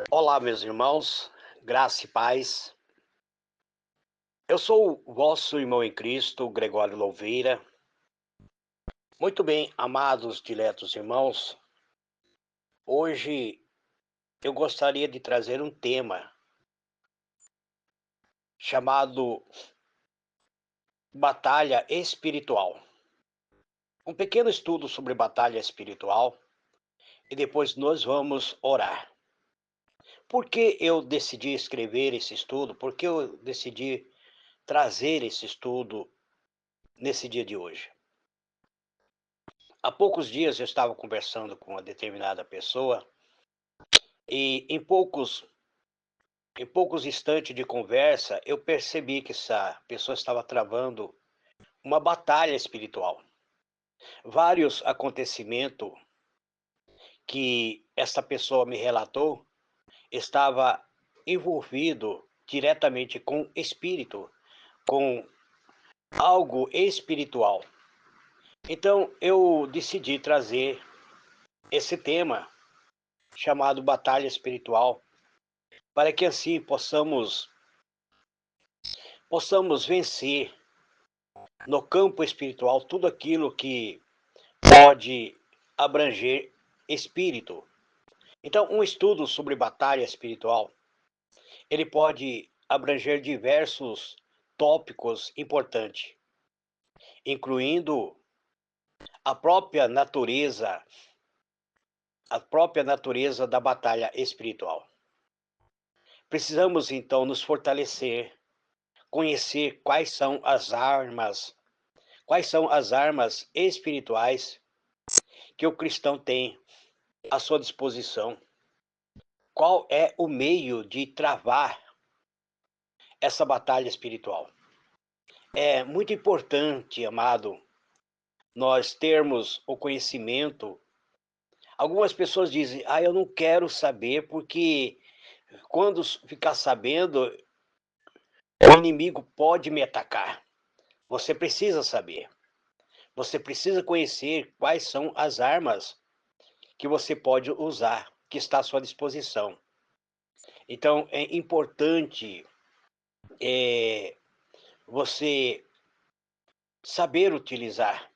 Olá, meus irmãos, graça e paz. Eu sou o vosso irmão em Cristo, Gregório Louveira. Muito bem, amados, diletos irmãos, hoje eu gostaria de trazer um tema chamado Batalha Espiritual. Um pequeno estudo sobre batalha espiritual e depois nós vamos orar. Por que eu decidi escrever esse estudo? Por que eu decidi trazer esse estudo nesse dia de hoje? Há poucos dias eu estava conversando com uma determinada pessoa e em poucos instantes de conversa eu percebi que essa pessoa estava travando uma batalha espiritual. Vários acontecimentos que essa pessoa me relatou estava envolvido diretamente com espírito, com algo espiritual. Então eu decidi trazer esse tema chamado batalha espiritual para que assim possamos vencer no campo espiritual tudo aquilo que pode abranger espírito. Então, um estudo sobre batalha espiritual, ele pode abranger diversos tópicos importantes, incluindo a própria natureza, a própria natureza da batalha espiritual. Precisamos então nos fortalecer, conhecer quais são as armas espirituais que o cristão tem à sua disposição. Qual é o meio de travar essa batalha espiritual? É muito importante, amado, nós termos o conhecimento. Algumas pessoas dizem: "Ah, eu não quero saber, porque quando ficar sabendo, o inimigo pode me atacar". Você precisa saber. Você precisa conhecer quais são as armas que você pode usar, que está à sua disposição. Então, é importante você saber utilizar.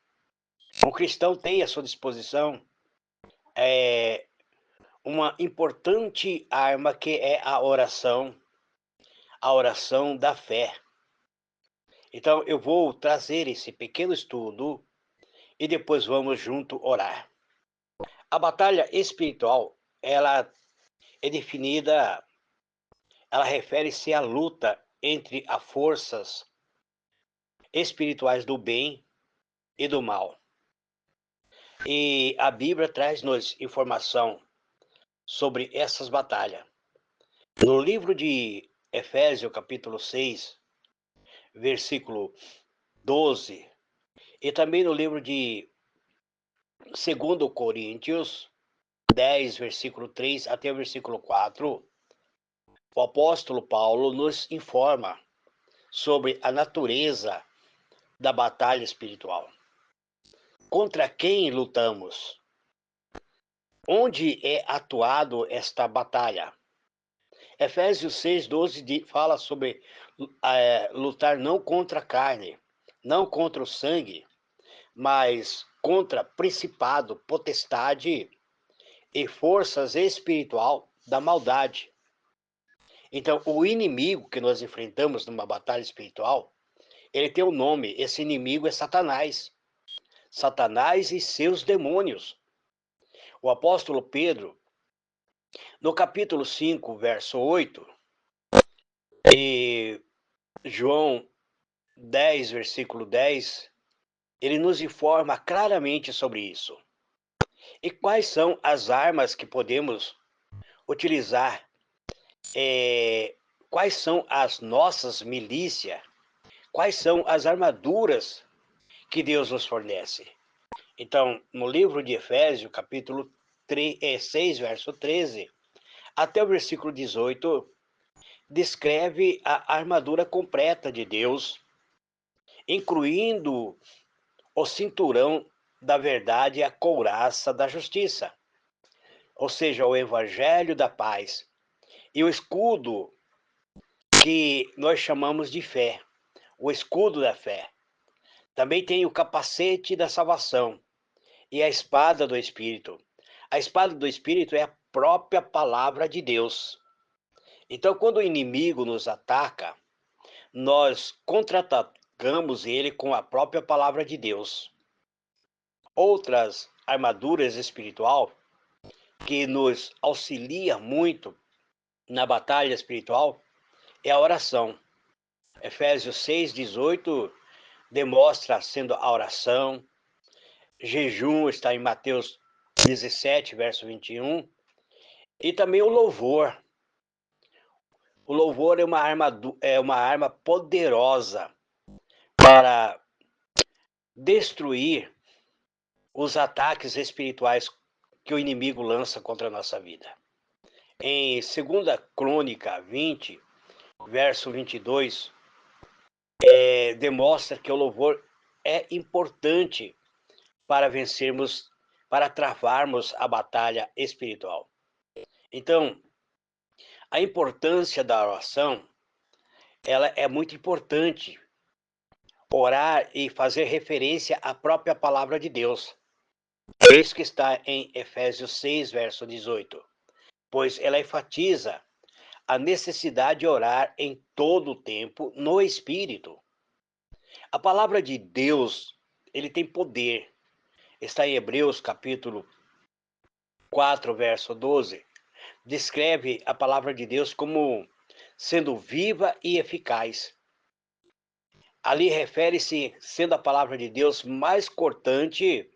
Um cristão tem à sua disposição uma importante arma que é a oração da fé. Então, eu vou trazer esse pequeno estudo e depois vamos junto orar. A batalha espiritual, ela é definida, ela refere-se à luta entre as forças espirituais do bem e do mal. E a Bíblia traz-nos informação sobre essas batalhas. No livro de Efésios, capítulo 6, versículo 12, e também no livro de 2 Coríntios 10, versículo 3 até o versículo 4, o apóstolo Paulo nos informa sobre a natureza da batalha espiritual. Contra quem lutamos? Onde é atuado esta batalha? Efésios 6:12 fala sobre lutar não contra a carne, não contra o sangue, mas contra principado, potestade e forças espiritual da maldade. Então, o inimigo que nós enfrentamos numa batalha espiritual, ele tem um nome. Esse inimigo é Satanás. Satanás e seus demônios. O apóstolo Pedro, no capítulo 5, verso 8, e João 10, versículo 10, ele nos informa claramente sobre isso. E quais são as armas que podemos utilizar? Quais são as nossas milícias? Quais são as armaduras que Deus nos fornece? Então, no livro de Efésios, capítulo 6, verso 13, até o versículo 18, descreve a armadura completa de Deus, incluindo o cinturão da verdade e a couraça da justiça, ou seja, o evangelho da paz. E o escudo que nós chamamos de fé, o escudo da fé. Também tem o capacete da salvação e a espada do Espírito. A espada do Espírito é a própria palavra de Deus. Então, quando o inimigo nos ataca, nós contra-atacamos ele com a própria palavra de Deus. Outras armaduras espiritual que nos auxilia muito na batalha espiritual é a oração. Efésios 6:18 demonstra sendo a oração. Jejum está em Mateus 17, verso 21. E também o louvor. O louvor é uma arma poderosa para destruir os ataques espirituais que o inimigo lança contra a nossa vida. Em 2 Crônica 20, verso 22, demonstra que o louvor é importante para vencermos, para travarmos a batalha espiritual. Então, a importância da oração, ela é muito importante. Orar e fazer referência à própria palavra de Deus. É isso que está em Efésios 6, verso 18. Pois ela enfatiza a necessidade de orar em todo o tempo no Espírito. A palavra de Deus, ele tem poder. Está em Hebreus capítulo 4, verso 12. Descreve a palavra de Deus como sendo viva e eficaz. Ali refere-se sendo a palavra de Deus mais cortante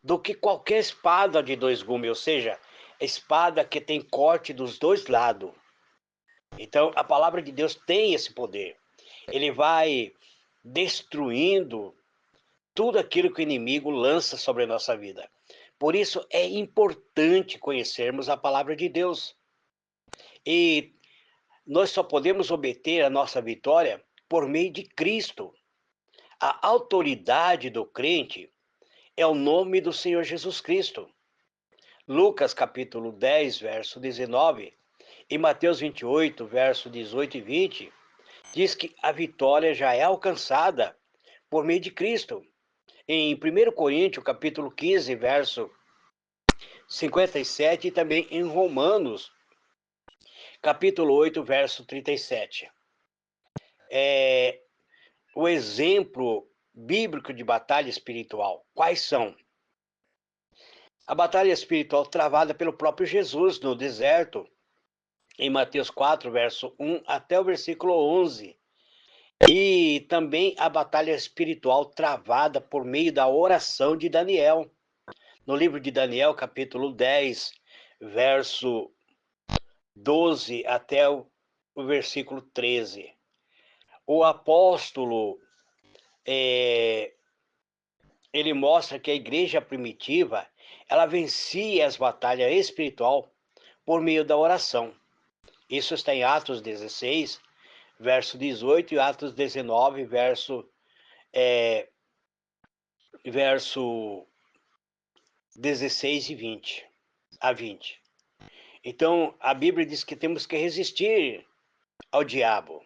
do que qualquer espada de dois gumes, ou seja, espada que tem corte dos dois lados. Então, a palavra de Deus tem esse poder. Ele vai destruindo tudo aquilo que o inimigo lança sobre a nossa vida. Por isso, é importante conhecermos a palavra de Deus. E nós só podemos obter a nossa vitória por meio de Cristo. A autoridade do crente é o nome do Senhor Jesus Cristo. Lucas capítulo 10, verso 19, e Mateus 28, verso 18 e 20, diz que a vitória já é alcançada por meio de Cristo. Em 1 Coríntios capítulo 15, verso 57, e também em Romanos capítulo 8, verso 37. O exemplo bíblico de batalha espiritual. Quais são? A batalha espiritual travada pelo próprio Jesus no deserto, em Mateus 4, verso 1 até o versículo 11. E também a batalha espiritual travada por meio da oração de Daniel. No livro de Daniel, capítulo 10, verso 12 até o versículo 13. O apóstolo, ele mostra que a igreja primitiva, ela vencia as batalhas espirituais por meio da oração. Isso está em Atos 16, verso 18, e Atos 19, verso 16 e 20 a 20. Então, a Bíblia diz que temos que resistir ao diabo.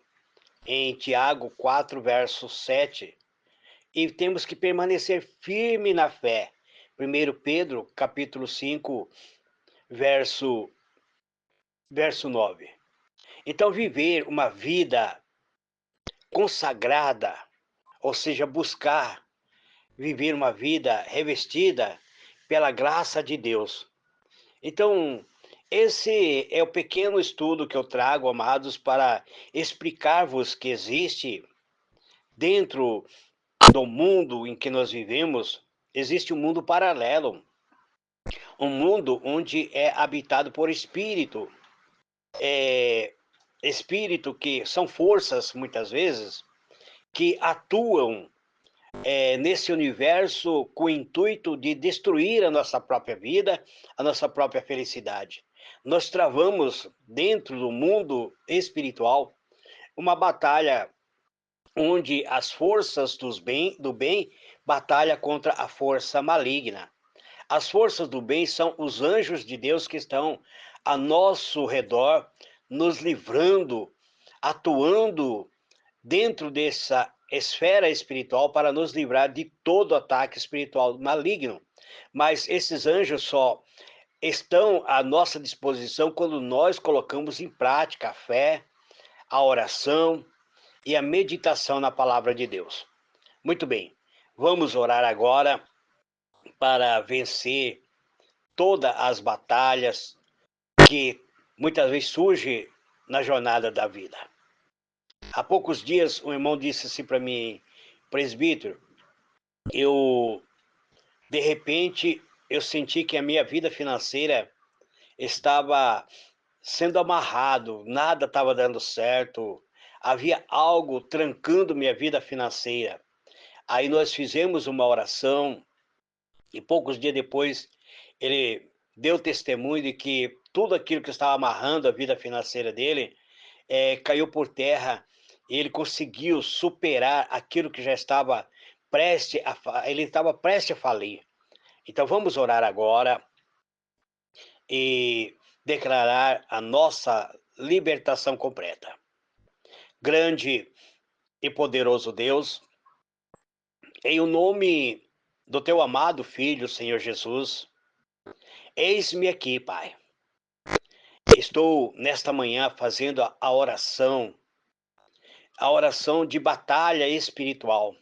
Em Tiago 4, verso 7. E temos que permanecer firme na fé. 1 Pedro, capítulo 5, verso 9. Então, viver uma vida consagrada, ou seja, buscar viver uma vida revestida pela graça de Deus. Então, esse é o pequeno estudo que eu trago, amados, para explicar-vos que existe dentro do mundo em que nós vivemos, existe um mundo paralelo, um mundo onde é habitado por espírito, espírito que são forças, muitas vezes, que atuam nesse universo com o intuito de destruir a nossa própria vida, a nossa própria felicidade. Nós travamos dentro do mundo espiritual uma batalha onde as forças do bem batalham contra a força maligna. As forças do bem são os anjos de Deus que estão a nosso redor, nos livrando, atuando dentro dessa esfera espiritual para nos livrar de todo ataque espiritual maligno. Mas esses anjos só estão à nossa disposição quando nós colocamos em prática a fé, a oração e a meditação na palavra de Deus. Muito bem, vamos orar agora para vencer todas as batalhas que muitas vezes surgem na jornada da vida. Há poucos dias, um irmão disse assim para mim, presbítero, de repente, eu senti que a minha vida financeira estava sendo amarrado, nada estava dando certo, havia algo trancando minha vida financeira. Aí nós fizemos uma oração e poucos dias depois ele deu testemunho de que tudo aquilo que estava amarrando a vida financeira dele caiu por terra e ele conseguiu superar aquilo que já estava ele estava prestes a falir. Então vamos orar agora e declarar a nossa libertação completa. Grande e poderoso Deus, em o nome do teu amado Filho, Senhor Jesus, eis-me aqui, Pai. Estou nesta manhã fazendo a oração de batalha espiritual.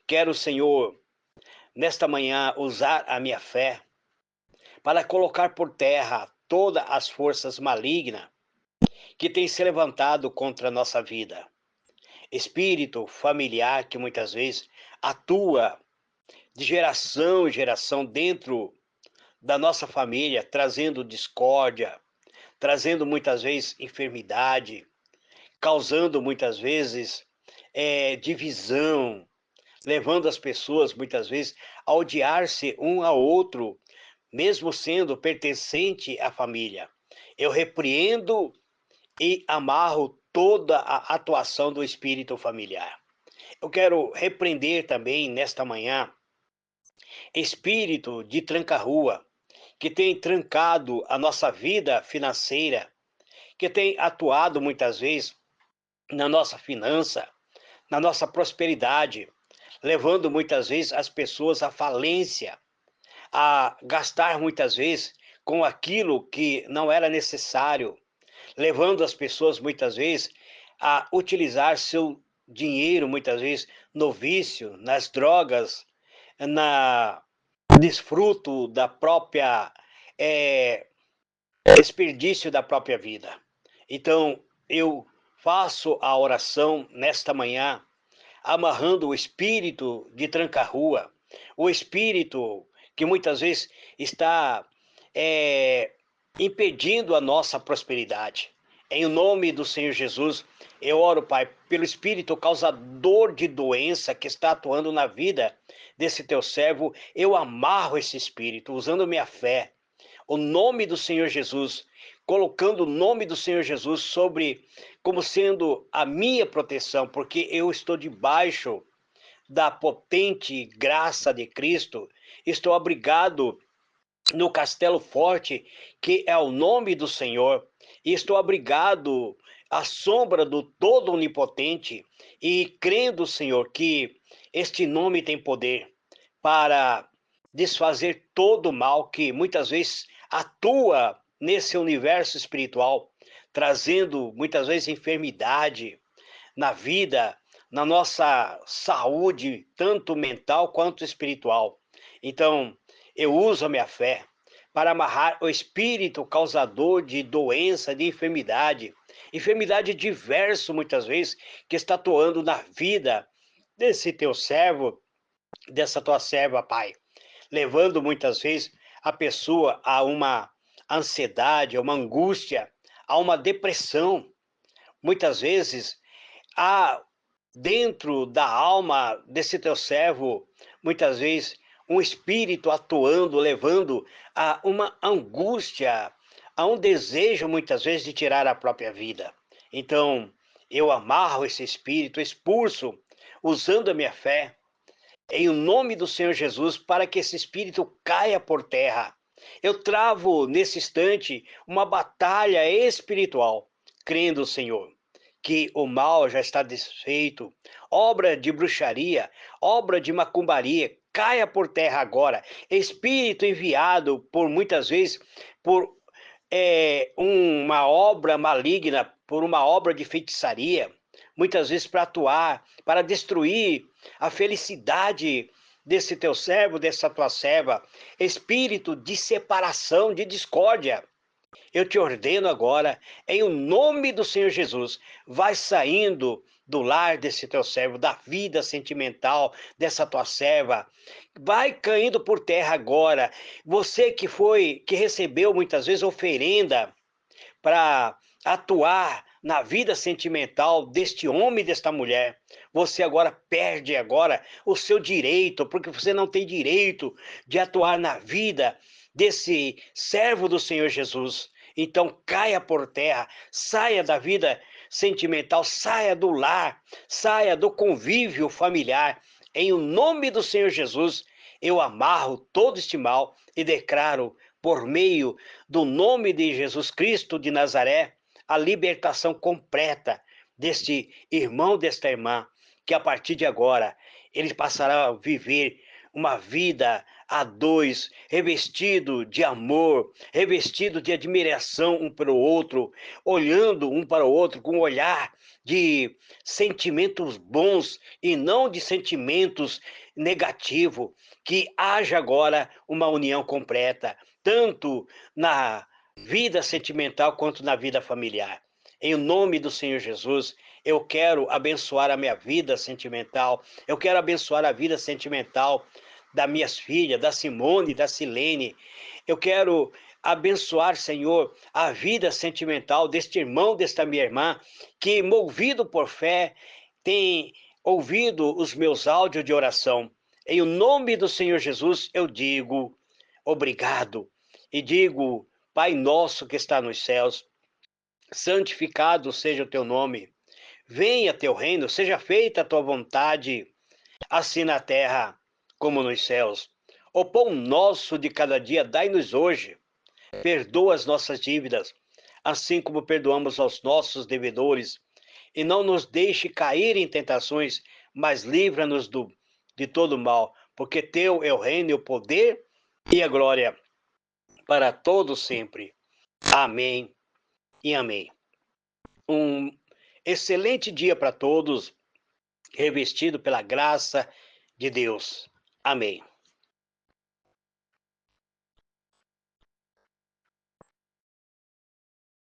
Quero, Senhor, nesta manhã usar a minha fé para colocar por terra todas as forças malignas que têm se levantado contra a nossa vida. Espírito familiar que muitas vezes atua de geração em geração dentro da nossa família, trazendo discórdia, trazendo muitas vezes enfermidade, causando muitas vezes divisão, levando as pessoas muitas vezes a odiar-se um ao outro, mesmo sendo pertencente à família. Eu repreendo e amarro toda a atuação do espírito familiar. Eu quero repreender também nesta manhã espírito de tranca-rua que tem trancado a nossa vida financeira, que tem atuado muitas vezes na nossa finança, na nossa prosperidade, levando muitas vezes as pessoas à falência, a gastar muitas vezes com aquilo que não era necessário, levando as pessoas muitas vezes a utilizar seu dinheiro muitas vezes no vício, nas drogas, na desfruto da própria desperdício da própria vida. Então, eu faço a oração nesta manhã, amarrando o espírito de tranca-rua, o espírito que muitas vezes está impedindo a nossa prosperidade. Em nome do Senhor Jesus, eu oro, Pai, pelo espírito causador de doença que está atuando na vida desse teu servo. Eu amarro esse espírito, usando minha fé, o nome do Senhor Jesus, colocando o nome do Senhor Jesus sobre, como sendo a minha proteção, porque eu estou debaixo da potente graça de Cristo, estou abrigado no castelo forte, que é o nome do Senhor, e estou abrigado à sombra do Todo Onipotente, e crendo, Senhor, que este nome tem poder para desfazer todo o mal que muitas vezes atua nesse universo espiritual, trazendo muitas vezes enfermidade na vida, na nossa saúde, tanto mental quanto espiritual. Então, eu uso a minha fé para amarrar o espírito causador de doença, de enfermidade diversa muitas vezes, que está atuando na vida desse teu servo, dessa tua serva, Pai, levando muitas vezes a pessoa a uma ansiedade, a uma angústia, a uma depressão. Muitas vezes há dentro da alma desse teu servo, muitas vezes, um espírito atuando, levando a uma angústia, a um desejo, muitas vezes, de tirar a própria vida. Então, eu amarro esse espírito, expulso, usando a minha fé, em o nome do Senhor Jesus, para que esse espírito caia por terra Eu travo nesse instante uma batalha espiritual, crendo, Senhor, que o mal já está desfeito, obra de bruxaria, obra de macumbaria, caia por terra agora. Espírito enviado por muitas vezes por uma obra maligna, por uma obra de feitiçaria, muitas vezes para atuar, para destruir a felicidade desse teu servo, dessa tua serva, espírito de separação, de discórdia. Eu te ordeno agora, em o nome do Senhor Jesus, vai saindo do lar desse teu servo, da vida sentimental dessa tua serva, vai caindo por terra agora. Você que recebeu muitas vezes oferenda para atuar na vida sentimental deste homem e desta mulher, você agora perde agora o seu direito, porque você não tem direito de atuar na vida desse servo do Senhor Jesus. Então caia por terra, saia da vida sentimental, saia do lar, saia do convívio familiar. Em o nome do Senhor Jesus, eu amarro todo este mal e declaro, por meio do nome de Jesus Cristo de Nazaré, a libertação completa deste irmão, desta irmã, que a partir de agora ele passará a viver uma vida a dois, revestido de amor, revestido de admiração um para o outro, olhando um para o outro com um olhar de sentimentos bons e não de sentimentos negativos. Que haja agora uma união completa, tanto na vida sentimental quanto na vida familiar. Em nome do Senhor Jesus, eu quero abençoar a minha vida sentimental, eu quero abençoar a vida sentimental das minhas filhas, da Simone, da Silene. Eu quero abençoar, Senhor, a vida sentimental deste irmão, desta minha irmã, que, movido por fé, tem ouvido os meus áudios de oração. Em nome do Senhor Jesus, eu digo obrigado e digo, Pai nosso que está nos céus, santificado seja o teu nome. Venha teu reino, seja feita a tua vontade, assim na terra como nos céus. O pão nosso de cada dia dai-nos hoje. Perdoa as nossas dívidas, assim como perdoamos aos nossos devedores. E não nos deixe cair em tentações, mas livra-nos de todo mal, porque teu é o reino, o poder e a glória para todos sempre. Amém e amém. Um excelente dia para todos, revestido pela graça de Deus. Amém.